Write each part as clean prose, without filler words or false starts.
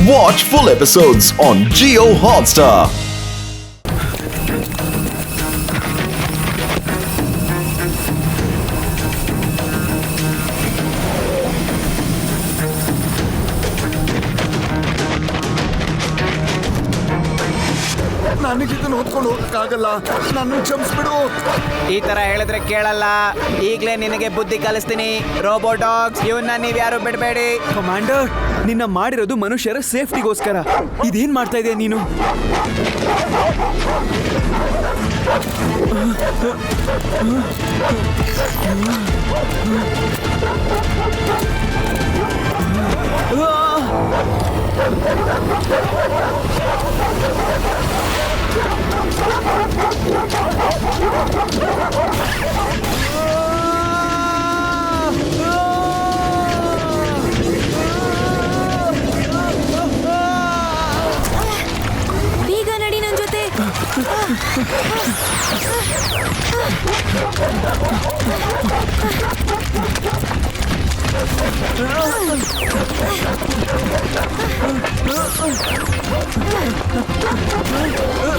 Watch full episodes on Jio Hotstar. ನನಗಿದನ್ನು ಹೊತ್ಕೊಂಡು ಹೋಗಕ್ಕಾಗಲ್ಲ, ನನ್ನ ಕ್ಷಮಿಸ್ಬಿಡು. ಈ ತರ ಹೇಳಿದ್ರೆ ಕೇಳಲ್ಲ. ಈಗ್ಲೇ ನಿನಗೆ ಬುದ್ಧಿ ಕಲಿಸ್ತೀನಿ. ರೋಬೋ ಡಾಗ್ಸ್, ಇವನ್ನ ನೀವ್ಯಾರು ಬಿಡಬೇಡಿ. ಕಮಾಂಡರ್, ನಿನ್ನ ಮಾಡಿರೋದು ಮನುಷ್ಯರ ಸೇಫ್ಟಿಗೋಸ್ಕರ. ಇದೇನ್ ಮಾಡ್ತಾ ಇದೆಯಾ ನೀನು? ಬೇಗ ನಡಿ ನನ್ನ ಜೊತೆ.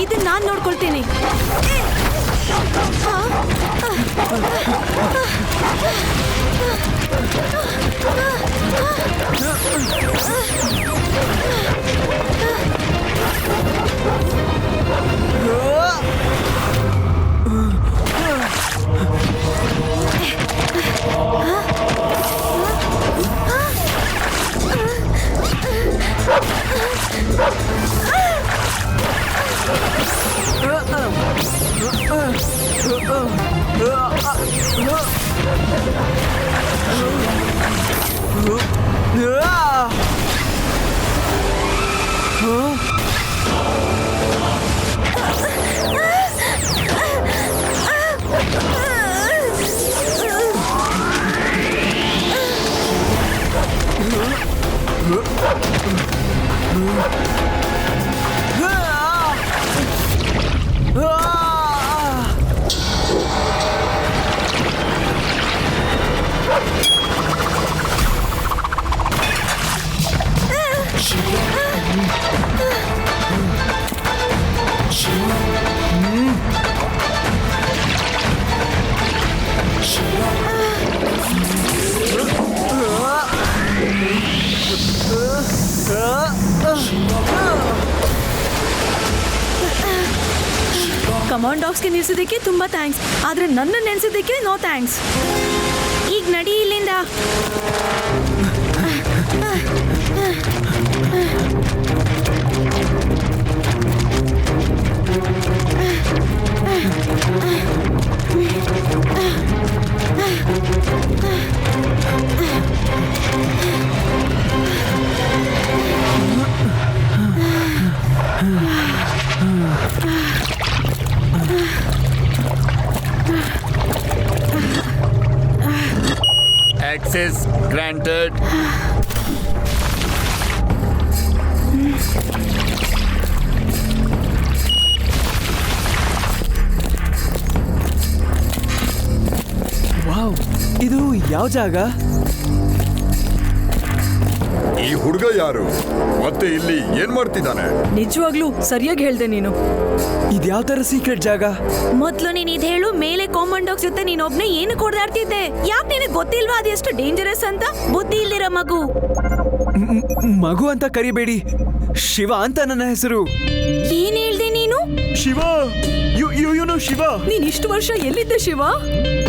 ಇದನ್ನ ನಾನು ನೋಡ್ಕೊಳ್ತೀನಿ. ಕಮಾಂಡ್ ಡಾಗ್ಸ್ಗೆ ನಿಲ್ಸಿದ್ದಕ್ಕೆ ತುಂಬಾ ಥ್ಯಾಂಕ್ಸ್, ಆದ್ರೆ ನನ್ನ ನೆನ್ಸಿದ್ದಕ್ಕೆ ನೋ ಥ್ಯಾಂಕ್ಸ್. ಈಗ ನಡಿ ಇಲ್ಲಿಂದ. Access granted. ವಾವ್, ಇದು ಯಾವ ಜಾಗ? ಈ ಹುಡುಗ ಯಾರು ಮತ್ತೆ ಇಲ್ಲಿ ಏನ್ ಮಾಡ್ತಿದ್ದಾನೆ? ನಿಜವಾಗ್ಲೂ ಸರಿಯಾಗಿ ಹೇಳ್ದೆ ನೀನು. ಇದ್ಯಾವ ತರ ಸೀಕ್ರೆಟ್ ಜಾಗ? ಮೊದ್ಲು ನೀನ್ ಇದ್ ಹೇಳು. ಮೇಲೆ ಕಾಮನ್ ಡಾಗ್ಸ್ ಜೊತೆ ನೀನೊಬ್ನೇ ಏನು ಕೊಡ್ದಾಡ್ತಿದ್ದೆ? ಯಾಕೆ ನಿನಗೆ ಗೊತ್ತಿಲ್ವಾ ಅದೆಷ್ಟು ಡೇಂಜರಸ್ ಅಂತ? ಬುದ್ಧಿ ಇಲ್ಲಿರೋ ಮಗು. ಮಗು ಅಂತ ಕರಿಬೇಡಿ, ಶಿವ ಅಂತ ನನ್ನ ಹೆಸರು. ಏನ್ ಹೇಳ್ದೆ ನೀನು? ಶಿವ, ಇವನು ಶಿವ. ನೀನ್ ಇಷ್ಟು ವರ್ಷ ಎಲ್ಲಿದ್ದೆ ಶಿವ?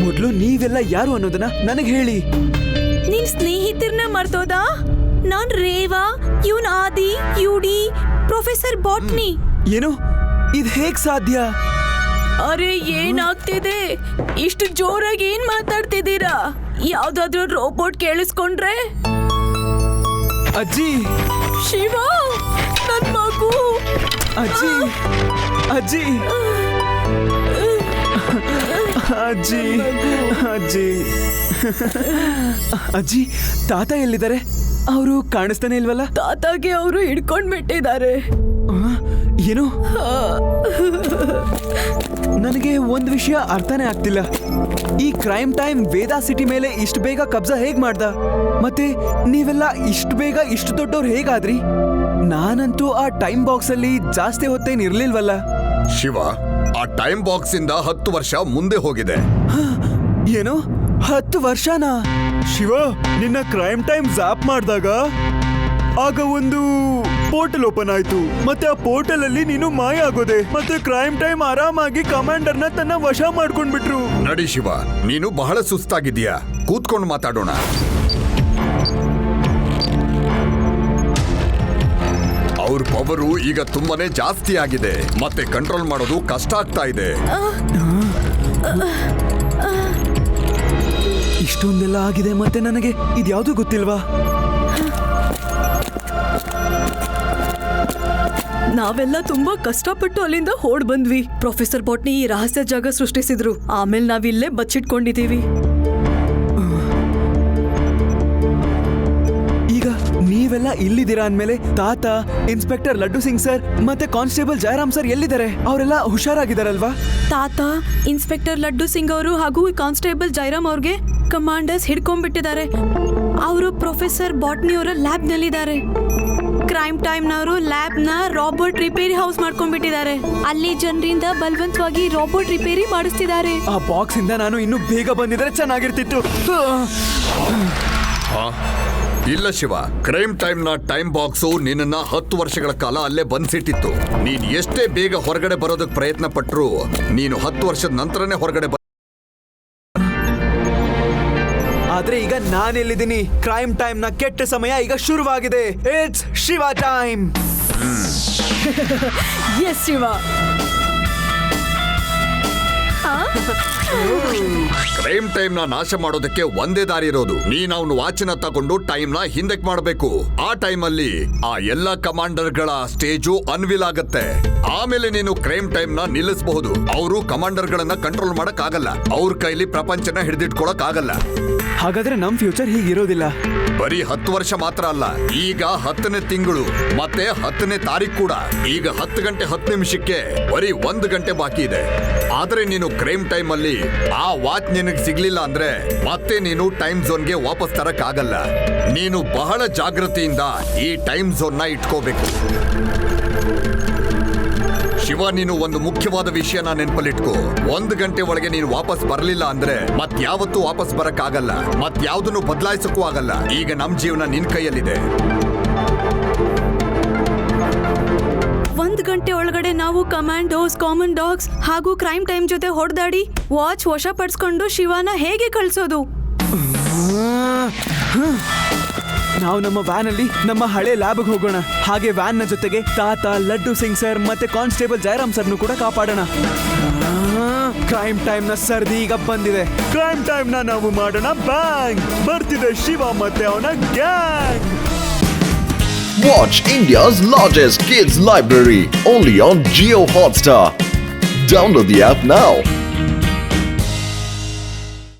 ಮೊದ್ಲು ನೀವೆಲ್ಲ ಯಾರು ಅನ್ನೋದನ್ನ ನನಗೆ ಹೇಳಿ. ನಿನ್ ಸ್ನೇಹಿತರನ್ನ ಮರ್ತೋದಾ? ನಾನ್ ರೇವಾ, ಇವನ್ ಆದಿ, ಯುಡಿ, ಪ್ರೊಫೆಸರ್ ಬಾಟ್ನಿ. ಏನು, ಇದು ಹೇಗ್ ಸಾಧ್ಯ? ಅರೆ ಏನಾಗ್ತಿದೆ? ಇಷ್ಟು ಜೋರಾಗಿ ಏನ್ ಮಾತಾಡ್ತಿದ್ದೀರಾ? ಯಾವ್ದಾದ್ರು ರೋಬೋಟ್ ಕೇಳಿಸ್ಕೊಂಡ್ರೆ? ಅಜ್ಜಿ, ಶಿವ, ನನ್ ಮಗು. ಅಜ್ಜಿ, ಅಜ್ಜಿ, ಅಜ್ಜಿ, ಅಜ್ಜಿ, ಅಜ್ಜಿ, ತಾತ ಎಲ್ಲಿದ್ದಾರೆ? ಅವರು ಕಾಣಿಸ್ತಾನೆ ಇಲ್ವಲ್ಲ? ತಾತಾಗೆ ಅವರು ಹಿಡ್ಕೊಂಡ್ ಬಿಟ್ಟಿದ್ದಾರೆ. ಏನು? ನನಗೆ ಒಂದು ವಿಷಯ ಅರ್ಥನೇ ಆಗ್ತಿಲ್ಲ. ಈ ಕ್ರೈಮ್ ಟೈಮ್ ವೇದಾ ಸಿಟಿ ಮೇಲೆ ಇಷ್ಟು ಬೇಗ ಕಬ್ಜಾ ಹೇಗ್ ಮಾಡ್ದ? ಮತ್ತೆ ನೀವೆಲ್ಲ ಇಷ್ಟು ಬೇಗ ಇಷ್ಟು ದೊಡ್ಡವ್ರು ಹೇಗಾದ್ರಿ? ನಾನಂತೂ ಆ ಟೈಮ್ ಬಾಕ್ಸ್ ಅಲ್ಲಿ ಜಾಸ್ತಿ ಹೊತ್ತೇನ್ ಇರ್ಲಿಲ್ವಲ್ಲ. ಶಿವ, ಆ ಟೈಮ್ ಬಾಕ್ಸ್ ಇಂದ 10 ವರ್ಷ ಮುಂದೆ ಹೋಗಿದೆ. ಏನು 10 ವರ್ಷನಾ? ಶಿವ, ನಿನ್ನ ಕ್ರೈಮ್ ಟೈಮ್ ಝಾಪ್ ಮಾಡಿದಾಗ ಆಗ ಒಂದು ಪೋರ್ಟಲ್ ಓಪನ್ ಆಯ್ತು. ಮತ್ತೆ ಆ ಪೋರ್ಟಲ್ ಅಲ್ಲಿ ನೀನು ಮಾಯ ಆಗೋದೆ. ಮತ್ತೆ ಕ್ರೈಮ್ ಟೈಮ್ ಆರಾಮಾಗಿ ಕಮಾಂಡರ್ನ ತನ್ನ ವಶ ಮಾಡ್ಕೊಂಡ್ಬಿಟ್ರು. ನಡಿ ಶಿವ, ನೀನು ಬಹಳ ಸುಸ್ತಾಗಿದ್ದೀಯಾ, ಕೂತ್ಕೊಂಡು ಮಾತಾಡೋಣ. ಅವ್ರ ಪವರು ಈಗ ತುಂಬಾನೇ ಜಾಸ್ತಿ ಆಗಿದೆ, ಮತ್ತೆ ಕಂಟ್ರೋಲ್ ಮಾಡೋದು ಕಷ್ಟ ಆಗ್ತಾ ಇದೆ. ಇಷ್ಟೊಂದೆಲ್ಲ ಆಗಿದೆ, ಮತ್ತೆ ನನಗೆ ಇದ್ಯಾವುದೂ ಗೊತ್ತಿಲ್ವಾ? ನಾವೆಲ್ಲ ತುಂಬಾ ಕಷ್ಟಪಟ್ಟು ಅಲ್ಲಿಂದ ಹೊಡ್ ಬಂದ್ವಿ. ಪ್ರೊಫೆಸರ್ ಬಾಟ್ನಿ ಈ ರಹಸ್ಯ ಜಾಗ ಸೃಷ್ಟಿಸಿದ್ರು. ಆಮೇಲೆ ನಾವಿಲ್ಲೇ ಬಚ್ಚಿಟ್ಕೊಂಡಿದೀವಿ. ಈಗ ನೀವೆಲ್ಲ ಇಲ್ಲಿದ್ದೀರಾ ಅಂದ್ಮೇಲೆ ತಾತ, ಇನ್ಸ್ಪೆಕ್ಟರ್ ಲಡ್ಡು ಸಿಂಗ್ ಸರ್ ಮತ್ತೆ ಕಾನ್ಸ್ಟೇಬಲ್ ಜಯರಾಮ್ ಸರ್ ಎಲ್ಲಿದ್ದಾರೆ? ಅವರೆಲ್ಲ ಹುಷಾರಾಗಿದ್ದಾರಲ್ವಾ? ತಾತ, ಇನ್ಸ್ಪೆಕ್ಟರ್ ಲಡ್ಡು ಸಿಂಗ್ ಅವರು ಹಾಗೂ ಕಾನ್ಸ್ಟೇಬಲ್ ಜೈರಾಮ್ ಅವ್ರಿಗೆ ಕಮಾಂಡರ್ಸ್ ಹಿಡ್ಕೊಂಡ್ಬಿಟ್ಟಿದ್ದಾರೆ. ಅವರು ಪ್ರೊಫೆಸರ್ ಬಾಟ್ನಿ ಅವರ ಲ್ಯಾಬ್ ನಲ್ಲಿದ್ದಾರೆ. ಕ್ರೈಮ್ ಟೈಮ್ ನವರು ಲ್ಯಾಬ್ ನ ರಾಬೋಟ್ ರಿಪೇರಿ ಹೌಸ್ ಮಾಡ್ಕೊಂಡ್ಬಿಟ್ಟಿದ್ದಾರೆ. ಅಲ್ಲಿ ಜನರಿಂದ ಬಲವಂತವಾಗಿ ರಾಬೋಟ್ ರಿಪೇರಿ ಮಾಡಿಸ್ತಿದ್ದಾರೆ. ಆ ಬಾಕ್ಸ್ ಇಂದ ನಾನು ಇನ್ನೂ ಬೇಗ ಬಂದಿದ್ರೆ ಚೆನ್ನಾಗಿರ್ತಿತ್ತು. ಇಲ್ಲ ಶಿವ, ಕ್ರೈಮ್ ಟೈಮ್ ನ ಟೈಮ್ ಬಾಕ್ಸು ನಿನ್ನ 10 ವರ್ಷಗಳ ಕಾಲ ಅಲ್ಲೇ ಬಂದ್ಸಿಟ್ಟಿತ್ತು. ನೀನ್ ಎಷ್ಟೇ ಬೇಗ ಹೊರಗಡೆ ಬರೋದಕ್ಕೆ ಪ್ರಯತ್ನ ಪಟ್ರು ನೀನು 10 ವರ್ಷದ ನಂತರನೇ ಹೊರಗಡೆ ಆದ್ರೆ ಈಗ ನಾನೆಲ್ಲಿದ್ದೀನಿ? ಕ್ರೈಮ್ ಟೈಮ್ ನ ಕೆಟ್ಟ ಸಮಯ ಈಗ ಶುರುವಾಗಿದೆ. It's Shiva time. Yes Shiva. Crime time ನ ನಾಶ ಮಾಡೋದಕ್ಕೆ ಒಂದೇ ದಾರಿ ಇರೋದು. ನೀನ್ ಅವನು ವಾಚನ ತಗೊಂಡು ಟೈಮ್ ನ ಹಿಂದಕ್ಕೆ ಮಾಡಬೇಕು. ಆ ಟೈಮ್ ಅಲ್ಲಿ ಆ ಎಲ್ಲಾ ಕಮಾಂಡರ್ ಗಳ ಸ್ಟೇಜು ಅನ್ವಿಲ್ ಆಗತ್ತೆ. ಆಮೇಲೆ ನೀನು ಕ್ರೈಮ್ ಟೈಮ್ ನ ನಿಲ್ಲಿಸಬಹುದು. ಅವರು ಕಮಾಂಡರ್ ಗಳನ್ನ ಕಂಟ್ರೋಲ್ ಮಾಡಕ್ ಆಗಲ್ಲ. ಅವ್ರ ಕೈಲಿ ಪ್ರಪಂಚನ ಹಿಡಿದಿಟ್ಕೊಳಕ್ ಆಗಲ್ಲ. ಹಾಗಾದ್ರೆ ನಮ್ ಫ್ಯೂಚರ್ ಹೀಗಿರೋದಿಲ್ಲ. ಬರೀ 10 ವರ್ಷ ಮಾತ್ರ ಅಲ್ಲ, ಈಗ 10ನೇ ತಿಂಗಳು ಮತ್ತೆ 10ನೇ ತಾರೀಕು ಕೂಡ. ಈಗ 10 ಗಂಟೆ 10 ನಿಮಿಷಕ್ಕೆ ಬರೀ 1 ಗಂಟೆ ಬಾಕಿ ಇದೆ. ಆದ್ರೆ ನೀನು ಕ್ರೈಮ್ ಟೈಮ್ ಅಲ್ಲಿ ಆ ವಾಚ್ ನಿನಗೆ ಸಿಗ್ಲಿಲ್ಲ ಅಂದ್ರೆ ಮತ್ತೆ ನೀನು ಟೈಮ್ ಝೋನ್ಗೆ ವಾಪಸ್ ತರಕ್ ಆಗಲ್ಲ. ನೀನು ಬಹಳ ಜಾಗೃತಿಯಿಂದ ಈ ಟೈಮ್ ಝೋನ್ ನ ಇಟ್ಕೋಬೇಕು. ಶಿವ, ನೀನು ಒಂದು ಮುಖ್ಯವಾದ ವಿಷಯನ ನೆನಪಲ್ಲಿಟ್ಕೋ. 1 ಗಂಟೆ ಒಳಗೆ ನೀನು ವಾಪಸ್ ಬರಲಿಲ್ಲ ಅಂದ್ರೆ ಮತ್ಯಾವತ್ತೂ ವಾಪಸ್ ಬರಕ್ ಆಗಲ್ಲ. ಮತ್ಯಾವ್ದನ್ನು ಬದಲಾಯಿಸಕ್ಕೂ ಆಗಲ್ಲ. ಈಗ ನಮ್ ಜೀವನ ನಿನ್ ಕೈಯಲ್ಲಿದೆ. 1 ಗಂಟೆ ಒಳಗಡೆ ನಾವು ಕಮಾಂಡೋಸ್, ಕಾಮನ್ ಡಾಗ್ಸ್ ಹಾಗೂ ಕ್ರೈಮ್ ಟೈಮ್ ಜೊತೆ ಹೊಡೆದಾಡಿ ವಾಚ್ ವಶಪಡಿಸ್ಕೊಂಡು ಶಿವನ ಹೇಗೆ ಕಳ್ಸೋದು? ನಾವು ನಮ್ಮ ವ್ಯಾನ್ ಅಲ್ಲಿ ನಮ್ಮ ಹಳೆ ಲ್ಯಾಬ್ಗೆ ಹೋಗೋಣ. ಹಾಗೆ ವ್ಯಾನ್ ನ ಜೊತೆಗೆ ತಾತ, ಲಡ್ಡು ಸಿಂಗ್ ಸರ್ ಮತ್ತೆ ಕಾನ್ಸ್ಟೇಬಲ್ ಜಯರಾಮ್ ಸರ್ನು ಕೂಡ ಕಾಪಾಡೋಣ. ಕ್ರೈಮ್ ಟೈಮ್ ನ ಸರ್ದಿ ಈಗ ಬಂದಿದೆ. ಕ್ರೈಮ್ ಟೈಮ್ ನ ನಾವು ಮಾಡೋಣ ಬ್ಯಾಂಗ್. ಬರ್ತಿದೆ ಶಿವ ಮತ್ತೆ ಅವನ gang. Watch India's largest kids library only on Jio Hotstar. Download the app now.